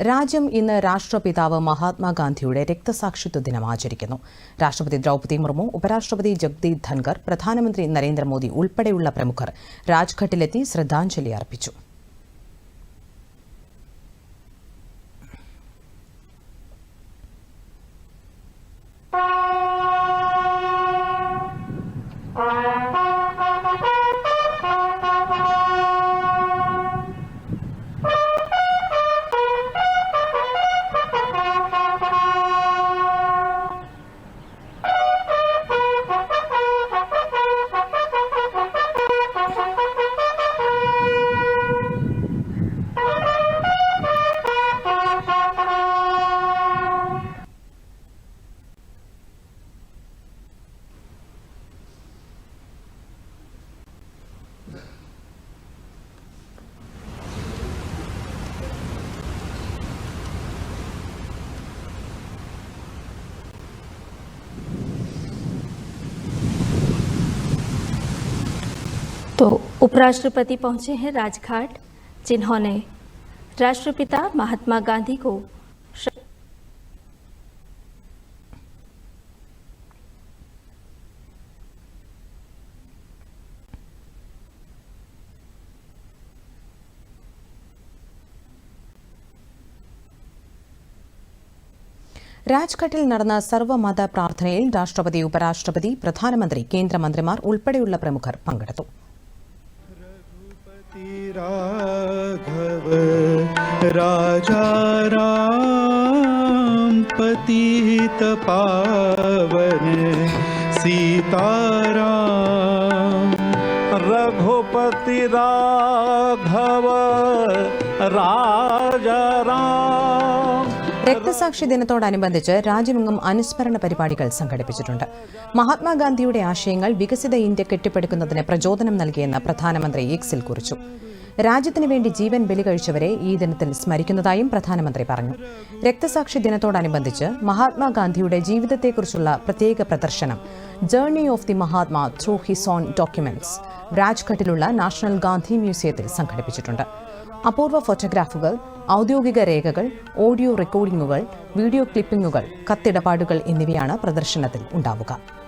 രാജ്യം ഇന്ന് രാഷ്ട്രപിതാവ് മഹാത്മാഗാന്ധിയുടെ രക്തസാക്ഷിത്വ ദിനം ആചരിക്കുന്നു. രാഷ്ട്രപതി ദ്രൗപദി മുർമു, ഉപരാഷ്ട്രപതി ജഗ്ദീപ് ധൻകർ, പ്രധാനമന്ത്രി നരേന്ദ്രമോദി ഉൾപ്പെടെയുള്ള പ്രമുഖർ രാജ്ഘട്ടിലെത്തി ശ്രദ്ധാഞ്ജലി അർപ്പിച്ചു. तो उपराष्ट्रपति पहुंचे हैं राजघाट, जिन्होंने राष्ट्रपिता महात्मा गांधी को രാജ്ഘട്ടിൽ നടന്ന സർവ്വമത പ്രാർത്ഥനയിൽ രാഷ്ട്രപതി, ഉപരാഷ്ട്രപതി, പ്രധാനമന്ത്രി, കേന്ദ്രമന്ത്രിമാർ ഉൾപ്പെടെയുള്ള പ്രമുഖർ പങ്കെടുത്തു. राजा राम पतित पावन सीताराम रघुपति राघव राजा राम. രക്തസാക്ഷി ദിനത്തോടനുബന്ധിച്ച് രാജ്യമെങ്ങും അനുസ്മരണ പരിപാടികൾ സംഘടിപ്പിച്ചിട്ടുണ്ട്. മഹാത്മാഗാന്ധിയുടെ ആശയങ്ങൾ വികസിത ഇന്ത്യ കെട്ടിപ്പടുക്കുന്നതിന് പ്രചോദനം നൽകിയെന്ന് പ്രധാനമന്ത്രി എക്സിൽ കുറിച്ചു. രാജ്യത്തിനു വേണ്ടി ജീവൻ ബലികഴിച്ചവരെ ഈ ദിനത്തിൽ സ്മരിക്കുന്നതായും പ്രധാനമന്ത്രി പറഞ്ഞു. രക്തസാക്ഷി ദിനത്തോടനുബന്ധിച്ച് മഹാത്മാഗാന്ധിയുടെ ജീവിതത്തെക്കുറിച്ചുള്ള പ്രത്യേക പ്രദർശനം journey of the Mahatma through his own documents രാജ്ഘട്ടിലുള്ള നാഷണൽ ഗാന്ധി മ്യൂസിയത്തിൽ സംഘടിപ്പിച്ചിട്ടുണ്ട്. അപൂർവ ഫോട്ടോഗ്രാഫുകൾ, ഔദ്യോഗിക രേഖകൾ, ഓഡിയോ റെക്കോർഡിംഗുകൾ, വീഡിയോ ക്ലിപ്പിംഗുകൾ, കത്തിടപാടുകൾ എന്നിവയാണ് പ്രദർശനത്തിൽ ഉണ്ടാവുക.